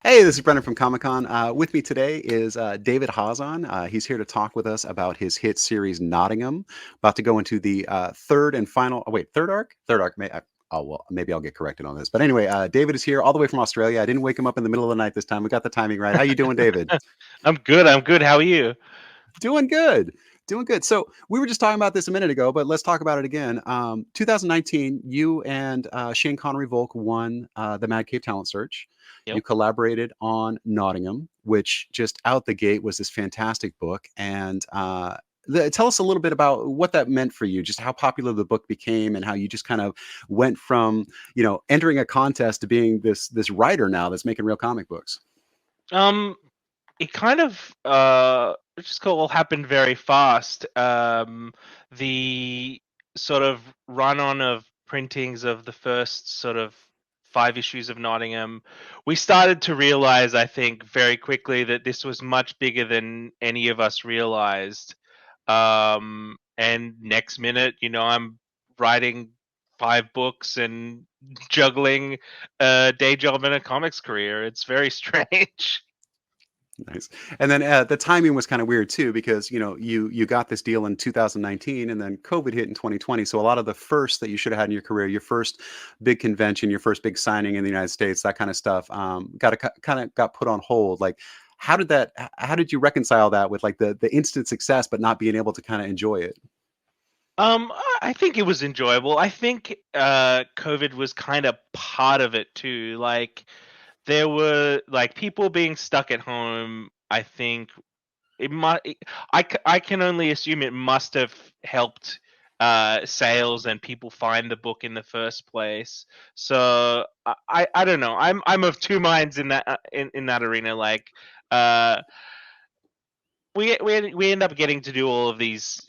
Hey, this is Brendan from Comic Con. With me today is David Hazan. He's here to talk with us about his hit series Nottingham. About to go into the third and final. Oh, wait, third arc? Third arc. Oh, well, maybe I'll get corrected on this. But anyway, David is here all the way from Australia. I didn't wake him up in the middle of the night this time. We got the timing right. How you doing, David? I'm good. I'm good. How are you? Doing good. Doing good. So we were just talking about this a minute ago, but let's talk about it again. 2019, you and Shane Connery Volk won the Mad Cave Talent Search. You Yep. collaborated on Nottingham, which just out the gate was this fantastic book. And tell us a little bit about what that meant for you, just how popular the book became, and how you just kind of went from entering a contest to being this writer now that's making real comic books. Um, it kind of it just all happened very fast. The sort of run on of printings of the first sort of 5 issues of Nottingham, we started to realize, I think, very quickly that this was much bigger than any of us realized. And next minute, I'm writing 5 books and juggling a day job and a comics career. It's very strange. Nice. And then the timing was kind of weird too, because you got this deal in 2019, and then COVID hit in 2020. So a lot of the first that you should have had in your career, your first big convention, your first big signing in the United States, that kind of stuff, kind of got put on hold. Like, how did you reconcile that with like the instant success, but not being able to kind of enjoy it? I think it was enjoyable. I think COVID was kind of part of it too. Like there were like people being stuck at home. I think it might. I can only assume it must have helped sales and people find the book in the first place. So I don't know. I'm of two minds in that in that arena. Like uh we end up getting to do all of these,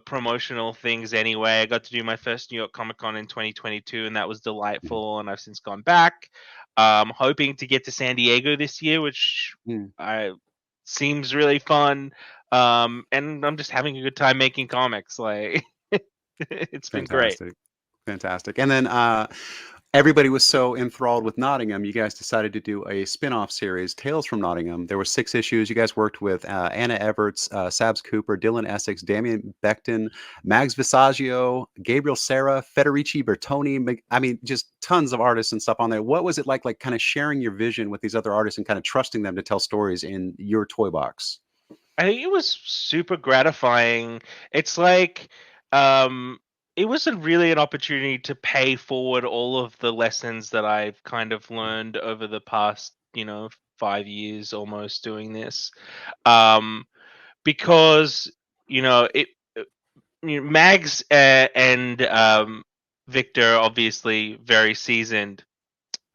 promotional things anyway. I got to do my first New York Comic Con in 2022, and that was delightful. And I've since gone back, hoping to get to San Diego this year, which Mm. I seems really fun. And I'm just having a good time making comics. Like it's been great. Fantastic. Fantastic. And then everybody was so enthralled with Nottingham, you guys decided to do a spin-off series, Tales from Nottingham. There were 6 issues. You guys worked with Anna Everts, Sabs Cooper, Dylan Essex, Damian Becton, Mags Visaggio, Gabriel Serra, Federici Bertoni. I mean, just tons of artists and stuff on there. What was it like kind of sharing your vision with these other artists and kind of trusting them to tell stories in your toy box? I think it was super gratifying. It's like um it was really an opportunity to pay forward all of the lessons that I've kind of learned over the past, 5 years almost doing this. Um because it Mags and Victor obviously very seasoned,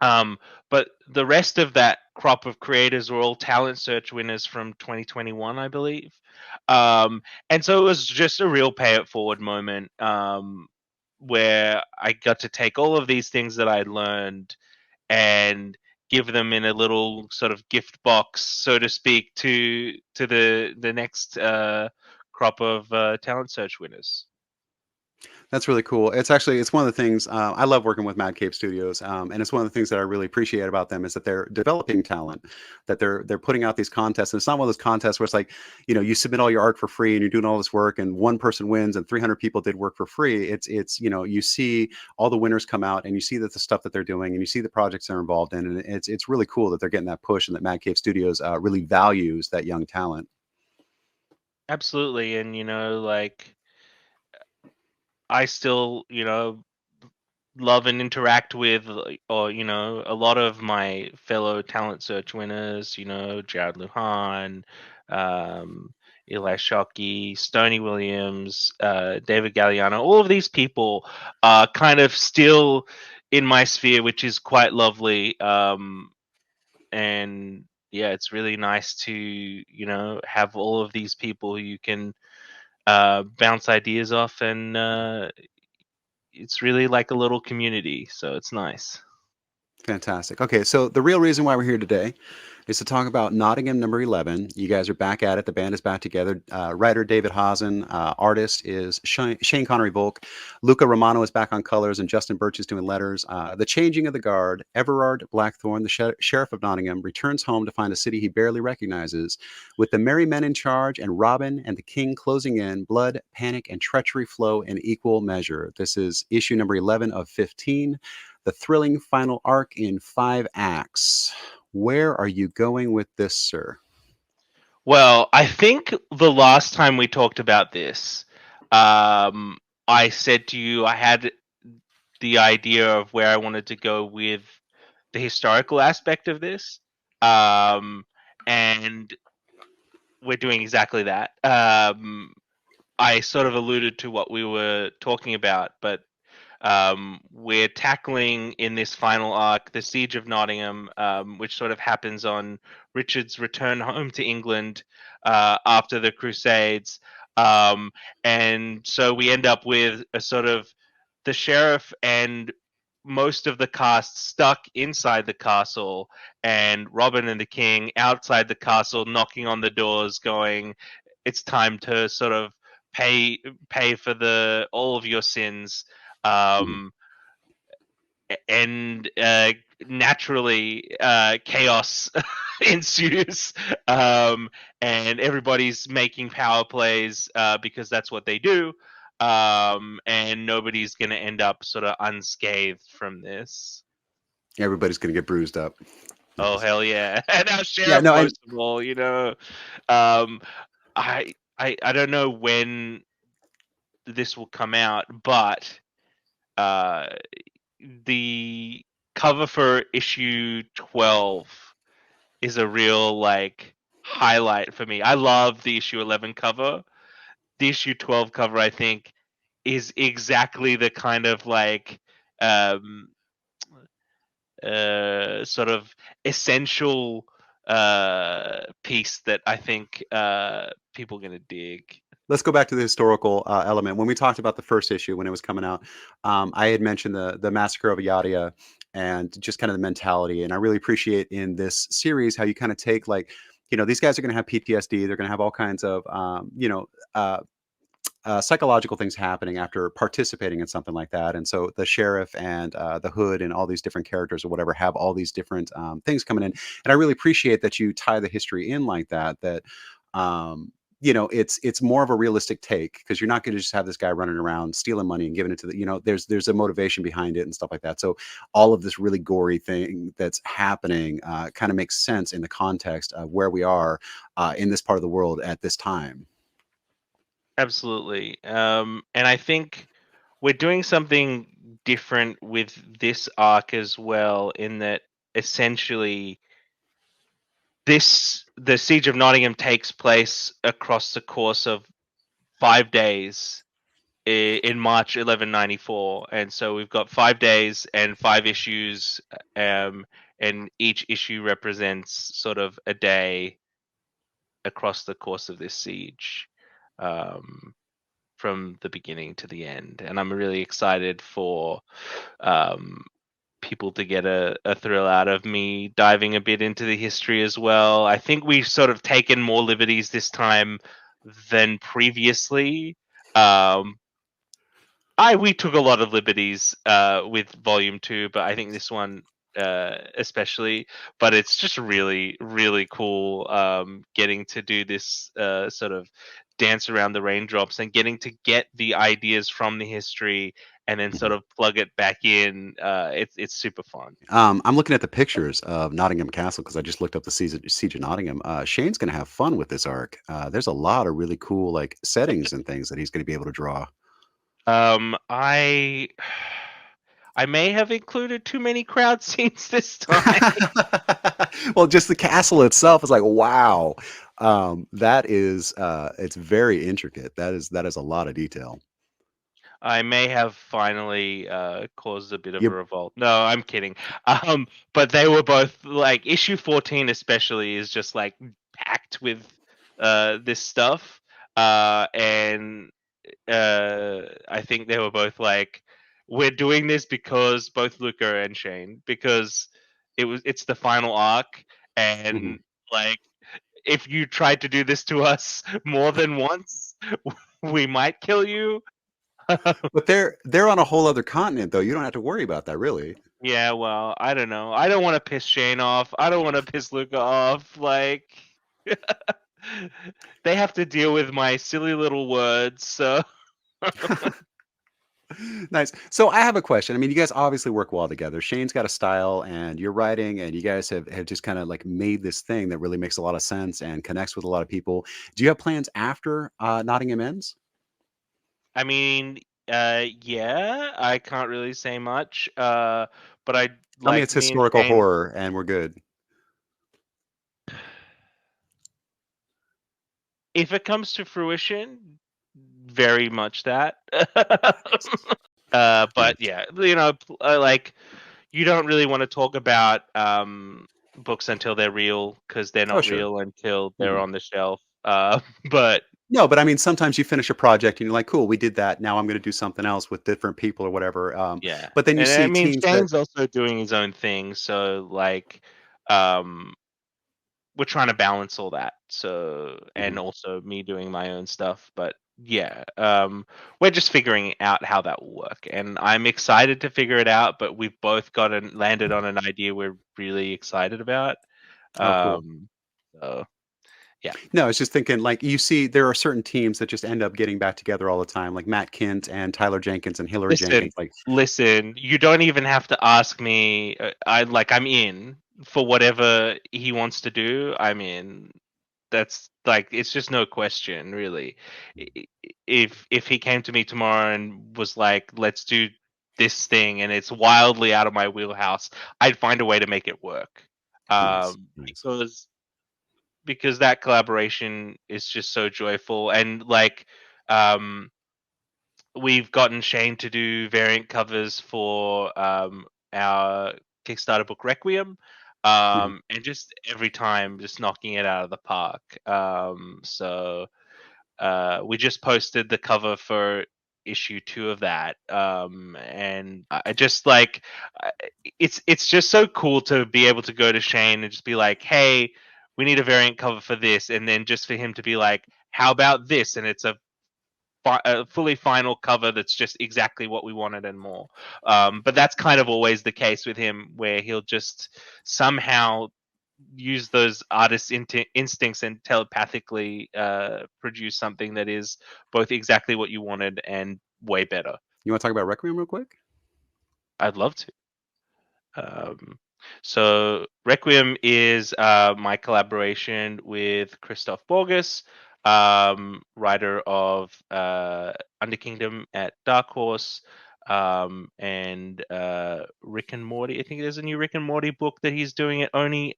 but the rest of that crop of creators were all talent search winners from 2021, I believe. And so it was just a real pay it forward moment, where I got to take all of these things that I'd learned and give them in a little sort of gift box, so to speak, to the next crop of talent search winners. That's really cool. It's one of the things I love working with Mad Cave Studios, and it's one of the things that I really appreciate about them is that they're developing talent, that they're putting out these contests. And it's not one of those contests where it's like, you submit all your art for free and you're doing all this work, and one person wins and 300 people did work for free. It's you see all the winners come out, and you see that the stuff that they're doing, and you see the projects they're involved in, and it's really cool that they're getting that push, and that Mad Cave Studios really values that young talent. Absolutely, and like I still, love and interact with, like, or a lot of my fellow talent search winners. Jared Luhan, um, Eli Shockey, Stoney Williams, David Galliano. All of these people are kind of still in my sphere, which is quite lovely. And yeah, it's really nice to have all of these people who you can bounce ideas off, and it's really like a little community, so it's nice. Fantastic. Okay, so the real reason why we're here today is to talk about Nottingham number 11. You guys are back at it. The band is back together. Writer David Hazan, artist is Shane Connery Volk. Luca Romano is back on colors, and Justin Birch is doing letters. The Changing of the Guard. Everard Blackthorne, the Sheriff of Nottingham, returns home to find a city he barely recognizes. With the merry men in charge and Robin and the king closing in, blood, panic, and treachery flow in equal measure. This is issue number 11 of 15, the thrilling final arc in 5 acts. Where are you going with this, sir? Well, I think the last time we talked about this, um, I said to you I had the idea of where I wanted to go with the historical aspect of this. Um, and we're doing exactly that. I sort of alluded to what we were talking about, but we're tackling in this final arc the Siege of Nottingham, which sort of happens on Richard's return home to England after the Crusades. Um, and so we end up with a sort of the sheriff and most of the cast stuck inside the castle, and Robin and the king outside the castle knocking on the doors, going, "It's time to sort of pay for the all of your sins." Mhm. um, and naturally chaos ensues, and everybody's making power plays because that's what they do, and nobody's going to end up sort of unscathed from this. Everybody's going to get bruised up. Oh hell yeah! And our Yeah, sheriff, no, and most of all, um, I don't know when this will come out, but uh, the cover for issue 12 is a real like highlight for me. I love the issue 11 cover. The issue 12 cover, I think, is exactly the kind of like um sort of essential piece that I think people are going to dig. let's go back to the historical element. When we talked about the first issue when it was coming out, I had mentioned the massacre of Ayadia and just kind of the mentality. And I really appreciate in this series how you kind of take like, these guys are going to have PTSD. They're going to have all kinds of, uh, psychological things happening after participating in something like that. And so the sheriff and the hood and all these different characters or whatever have all these different things coming in. And I really appreciate that you tie the history in like that. Um, it's more of a realistic take because you're not going to just have this guy running around stealing money and giving it to there's a motivation behind it and stuff like that. So all of this really gory thing that's happening kind of makes sense in the context of where we are in this part of the world at this time. Absolutely. And I think we're doing something different with this arc as well, in that essentially the Siege of Nottingham takes place across the course of 5 days in March 1194, and so we've got 5 days and 5 issues, and each issue represents sort of a day across the course of this siege. Um, from the beginning to the end, and I'm really excited for um, people to get a thrill out of me diving a bit into the history as well. I think we've sort of taken more liberties this time than previously. Um, we took a lot of liberties with Volume 2, but I think this one especially. But it's just really, really cool getting to do this sort of dance around the raindrops and getting to get the ideas from the history and then sort Mhm. of plug it back in. It's super fun. I'm looking at the pictures of Nottingham Castle because I just looked up the Siege of Nottingham. Shane's going to have fun with this arc. There's a lot of really cool like settings and things that he's going to be able to draw. I I may have included too many crowd scenes this time. Well, just the castle itself is like wow. That is it's very intricate. That is a lot of detail. I may have finally caused a bit of a You revolt. No, I'm kidding. But they were both like issue 14 especially is just like packed with this stuff. And I think they were both like, we're doing this because both Luca and Shane, because it's the final arc, Mhm. and like if you tried to do this to us more than once, we might kill you. But they're on a whole other continent, though. You don't have to worry about that, really. Yeah, well, I don't know. I don't want to piss Shane off. I don't want to piss Luca off. Like, they have to deal with my silly little words. So, Nice. So I have a question. I mean, you guys obviously work well together. Shane's got a style, and you're writing, and you guys have just kind of like made this thing that really makes a lot of sense and connects with a lot of people. Do you have plans after Nottingham ends? I mean, yeah, I can't really say much. But I Tell me like it's me and historical Shane. horror, and we're good. If it comes to fruition, very much that. Nice. But Nice. yeah, like you don't really want to talk about books until they're real because they're Oh, not sure. real until they're Mhm. on the shelf. But No, but I mean, sometimes you finish a project and you're like, cool, we did that. Now I'm going to do something else with different people or whatever. yeah, But then you and I see mean teams that, Shane's also doing his own thing, so like um, we're trying to balance all that. So Mhm. and also me doing my own stuff, but yeah, we're just figuring out how that will work, and I'm excited to figure it out. But we've both landed on an idea we're really excited about. Oh, cool. Um, so yeah. No, I was just thinking, like, you see, there are certain teams that just end up getting back together all the time, like Matt Kint and Tyler Jenkins and Hillary Listen, Jenkins. Like, listen, you don't even have to ask me. I'm in for whatever he wants to do. I'm in. That's like it's just no question, really. If he came to me tomorrow and was like, "Let's do this thing," and it's wildly out of my wheelhouse, I'd find a way to make it work. nice, Um, nice. because that collaboration is just so joyful and like um we've gotten Shane to do variant covers for our Kickstarter book Requiem, Mhm. and just every time just knocking it out of the park. So we just posted the cover for issue 2 of that, and I just like I- it's just so cool to be able to go to Shane and just be like, "Hey, we need a variant cover for this," and then just for him to be like, "How about this?" And it's a fully final cover that's just exactly what we wanted and more. But that's kind of always the case with him, where he'll just somehow use those artist instincts and telepathically produce something that is both exactly what you wanted and way better. You want to talk about Requiem real quick? I'd love to. So Requiem is my collaboration with Christoph Borges, writer of Under Kingdom at Dark Horse, and Rick and Morty. I think there's a new Rick and Morty book that he's doing at Oni.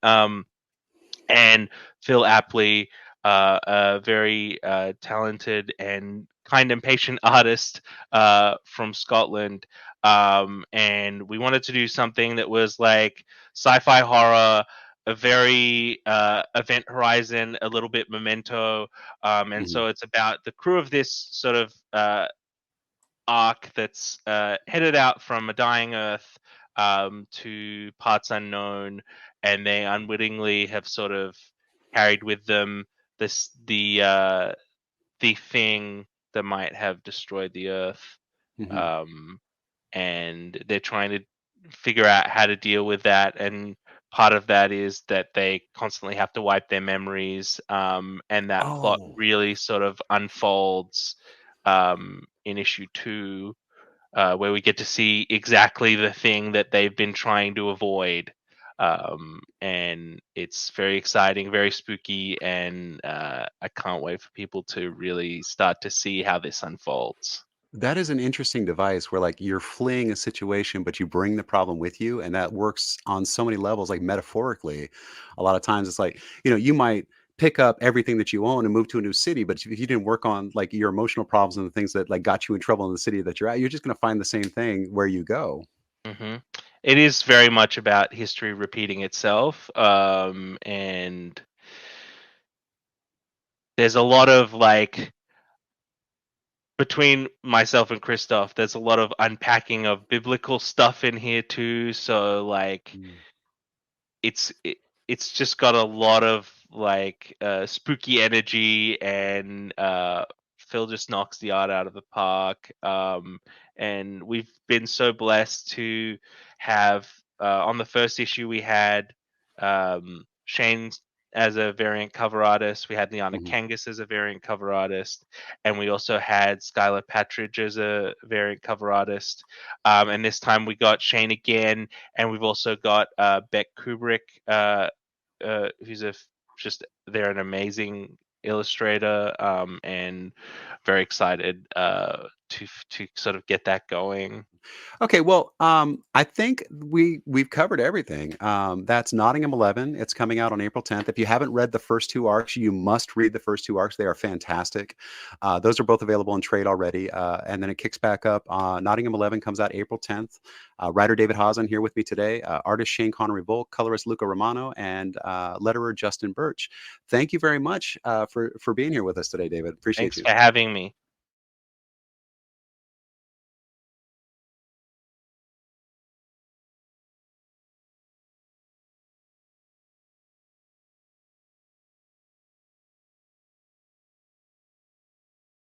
And Phil Apley, a very talented and kind and patient artist from Scotland. And we wanted to do something that was like sci-fi horror, a very Event Horizon, a little bit Memento. And Mhm. so it's about the crew of this sort of arc that's headed out from a dying Earth to parts unknown, and they unwittingly have sort of carried with them the thing that might have destroyed the Earth, Mhm. um, and they're trying to figure out how to deal with that. And part of that is that they constantly have to wipe their memories, and that plot Oh, really sort of unfolds in issue 2, where we get to see exactly the thing that they've been trying to avoid. And it's very exciting, very spooky, and I can't wait for people to really start to see how this unfolds. that is an interesting device where, like, you're fleeing a situation, but you bring the problem with you, and that works on so many levels, like, metaphorically. A lot of times it's like, you might pick up everything that you own and move to a new city, but if you didn't work on, like, your emotional problems and the things that, like, got you in trouble in the city that you're at, you're just gonna find the same thing where you go. hmm It is very much about history repeating itself, and there's a lot of like between myself and Christoph, there's a lot of unpacking of biblical stuff in here too. So like Mm. it's it's just got a lot of like spooky energy, and Phil just knocks the art out of the park. And we've been so blessed to have on the first issue we had Shane as a variant cover artist. We had Liana Mhm. Kangas as a variant cover artist, and we also had Skylar Patridge as a variant cover artist. And this time we got Shane again, and we've also got Beck Kubrick, who's just they're an amazing illustrator, and very excited to sort of get that going. Okay, well, I think we've covered everything. That's Nottingham 11. It's coming out on April 10th. If you haven't read the first two arcs, you must read the first two arcs. They are fantastic. Those are both available in trade already, and then it kicks back up. Nottingham 11 comes out April 10th. Writer David Hazan here with me today. Artist Shane Connery Volk, colorist Luca Romano, and letterer Justin Birch. Thank you very much for being here with us today, David. Appreciate Thanks you. for having me.